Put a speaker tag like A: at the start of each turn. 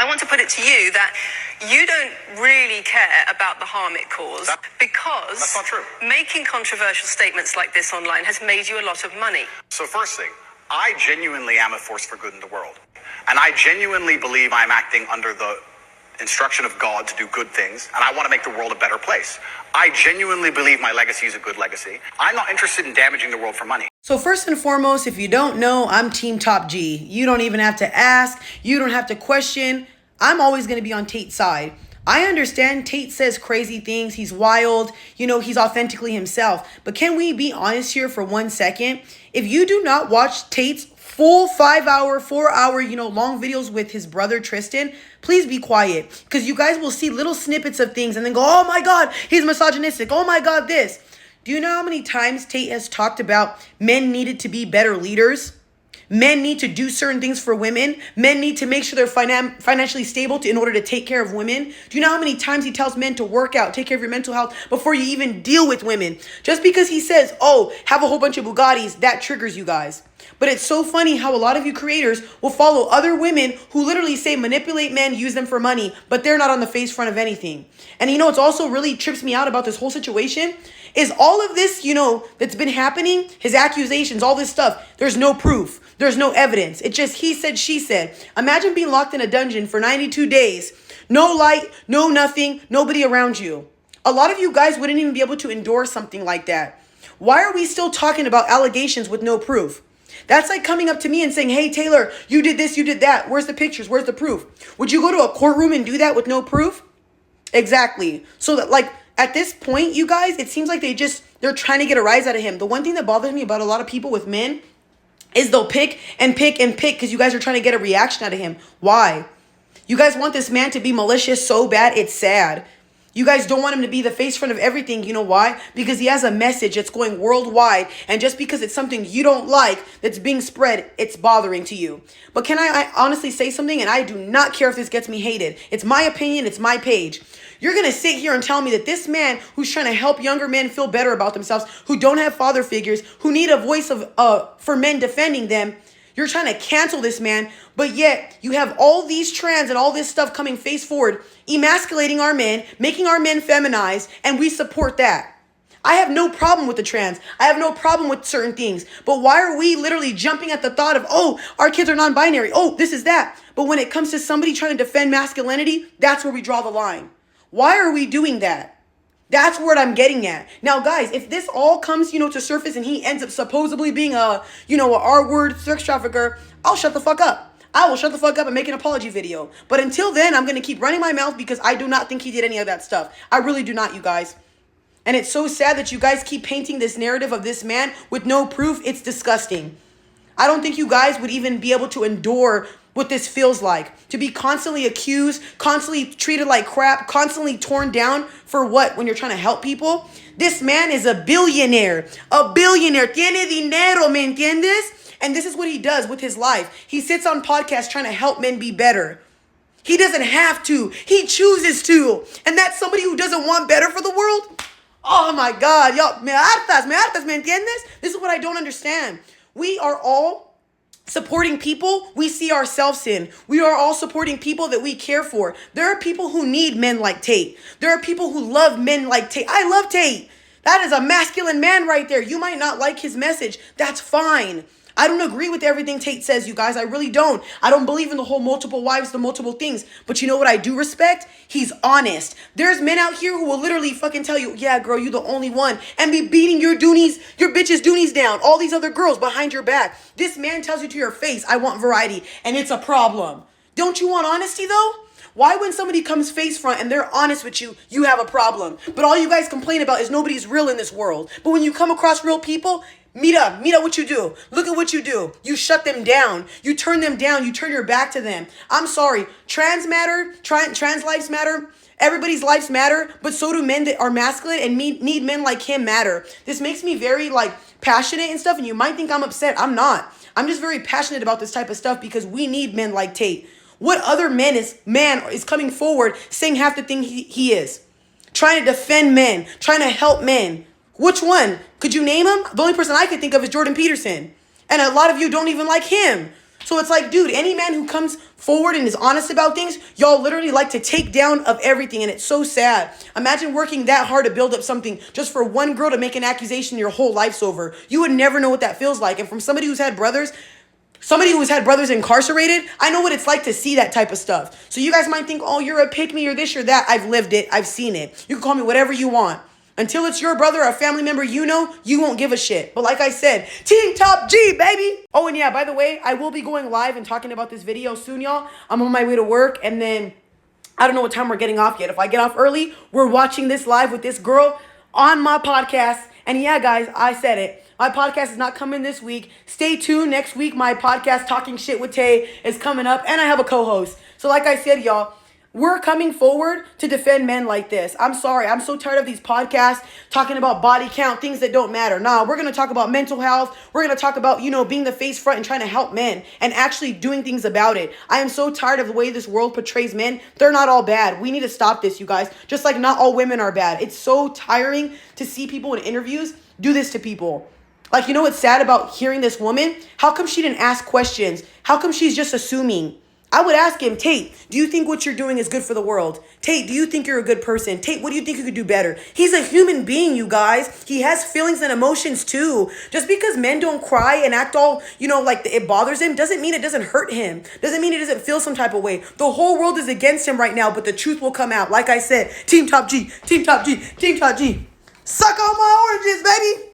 A: I want to put it to you that you don't really care about the harm it caused because
B: that's not true.
A: Making controversial statements like this online has made you a lot of money.
B: So first thing, I genuinely am a force for good in the world. And I genuinely believe I'm acting under the instruction of God to do good things, and I want to make the world a better place. I genuinely believe my legacy is a good legacy. I'm not interested in damaging the world for money.
C: So first and foremost, if you don't know, I'm Team Top G. You don't even have to ask. You don't have to question. I'm always going to be on Tate's side. I understand Tate says crazy things. He's wild. You know, he's authentically himself. But can we be honest here for 1 second? If you do not watch Tate's full 5-hour, 4-hour, long videos with his brother Tristan, please be quiet. Because you guys will see little snippets of things and then go, oh my God, he's misogynistic. Oh my God, this. Do you know how many times Tate has talked about men needed to be better leaders? Men need to do certain things for women. Men need to make sure they're financially stable in order to take care of women. Do you know how many times he tells men to work out, take care of your mental health before you even deal with women? Just because he says, oh, have a whole bunch of Bugattis, that triggers you guys. But it's so funny how a lot of you creators will follow other women who literally say manipulate men, use them for money, but they're not on the face front of anything. And it's also really trips me out about this whole situation is all of this, that's been happening, his accusations, all this stuff, there's no proof. There's no evidence. It's just he said, she said. Imagine being locked in a dungeon for 92 days. No light, no nothing, nobody around you. A lot of you guys wouldn't even be able to endure something like that. Why are we still talking about allegations with no proof? That's like coming up to me and saying, hey, Taylor, you did this, you did that. Where's the pictures? Where's the proof? Would you go to a courtroom and do that with no proof? Exactly. So that at this point, you guys, it seems like they're trying to get a rise out of him. The one thing that bothers me about a lot of people with men is they'll pick and pick and pick because you guys are trying to get a reaction out of him. Why? You guys want this man to be malicious so bad, it's sad. You guys don't want him to be the face front of everything. You know why? Because he has a message that's going worldwide. And just because it's something you don't like that's being spread, it's bothering to you. But can I honestly say something? And I do not care if this gets me hated. It's my opinion. It's my page. You're going to sit here and tell me that this man who's trying to help younger men feel better about themselves, who don't have father figures, who need a voice for men defending them, you're trying to cancel this man, but yet you have all these trans and all this stuff coming face forward, emasculating our men, making our men feminized, and we support that. I have no problem with the trans. I have no problem with certain things. But why are we literally jumping at the thought of, oh, our kids are non-binary. Oh, this is that. But when it comes to somebody trying to defend masculinity, that's where we draw the line. Why are we doing that? That's what I'm getting at. Now, guys, if this all comes, to surface and he ends up supposedly being a R-word sex trafficker, I'll shut the fuck up. I will shut the fuck up and make an apology video. But until then, I'm going to keep running my mouth because I do not think he did any of that stuff. I really do not, you guys. And it's so sad that you guys keep painting this narrative of this man with no proof. It's disgusting. I don't think you guys would even be able to endure what this feels like. To be constantly accused, constantly treated like crap, constantly torn down for what when you're trying to help people? This man is a billionaire. A billionaire. Tiene dinero, ¿me entiendes? And this is what he does with his life. He sits on podcasts trying to help men be better. He doesn't have to. He chooses to. And that's somebody who doesn't want better for the world? Oh my God. Y'all, me hartas, ¿me entiendes? This is what I don't understand. We are all supporting people we see ourselves in. We are all supporting people that we care for. There are people who need men like Tate. There are people who love men like Tate. I love Tate. That is a masculine man right there. You might not like his message. That's fine. I don't agree with everything Tate says, you guys. I really don't. I don't believe in the whole multiple wives, the multiple things. But you know what I do respect? He's honest. There's men out here who will literally fucking tell you, yeah, girl, you the only one. And be beating your bitches' doonies down. All these other girls behind your back. This man tells you to your face, I want variety. And it's a problem. Don't you want honesty, though? Why when somebody comes face front and they're honest with you, you have a problem? But all you guys complain about is nobody's real in this world. But when you come across real people, Mira what you do. Look at what you do. You shut them down. You turn them down. You turn your back to them. I'm sorry. Trans matter. Trans lives matter. Everybody's lives matter. But so do men that are masculine and need men like him matter. This makes me very passionate and stuff. And you might think I'm upset. I'm not. I'm just very passionate about this type of stuff because we need men like Tate. What other man is coming forward saying half the thing he is? Trying to defend men. Trying to help men. Which one? Could you name him? The only person I could think of is Jordan Peterson. And a lot of you don't even like him. So it's like, dude, any man who comes forward and is honest about things, y'all literally like to take down of everything. And it's so sad. Imagine working that hard to build up something just for one girl to make an accusation your whole life's over. You would never know what that feels like. And from somebody who's had brothers incarcerated, I know what it's like to see that type of stuff. So you guys might think, oh, you're a pick me or this or that. I've lived it. I've seen it. You can call me whatever you want. Until it's your brother or a family member you know, you won't give a shit. But like I said, Team Top G, baby. Oh, and yeah, by the way, I will be going live and talking about this video soon, y'all. I'm on my way to work, and then I don't know what time we're getting off yet. If I get off early, we're watching this live with this girl on my podcast. And yeah, guys, I said it. My podcast is not coming this week. Stay tuned. Next week, my podcast, Talking Shit with Tay, is coming up, and I have a co-host. So like I said, y'all, we're coming forward to defend men like this. I'm sorry. I'm so tired of these podcasts talking about body count, things that don't matter. Nah, we're going to talk about mental health. We're going to talk about, being the face front and trying to help men and actually doing things about it. I am so tired of the way this world portrays men. They're not all bad. We need to stop this, you guys. Just like not all women are bad. It's so tiring to see people in interviews do this to people. Like, what's sad about hearing this woman? How come she didn't ask questions? How come she's just assuming? I would ask him, Tate, do you think what you're doing is good for the world? Tate, do you think you're a good person? Tate, what do you think you could do better? He's a human being, you guys. He has feelings and emotions too. Just because men don't cry and act all, like it bothers him, doesn't mean it doesn't hurt him. Doesn't mean he doesn't feel some type of way. The whole world is against him right now, but the truth will come out. Like I said, Team Top G, Team Top G, Team Top G. Suck on my oranges, baby.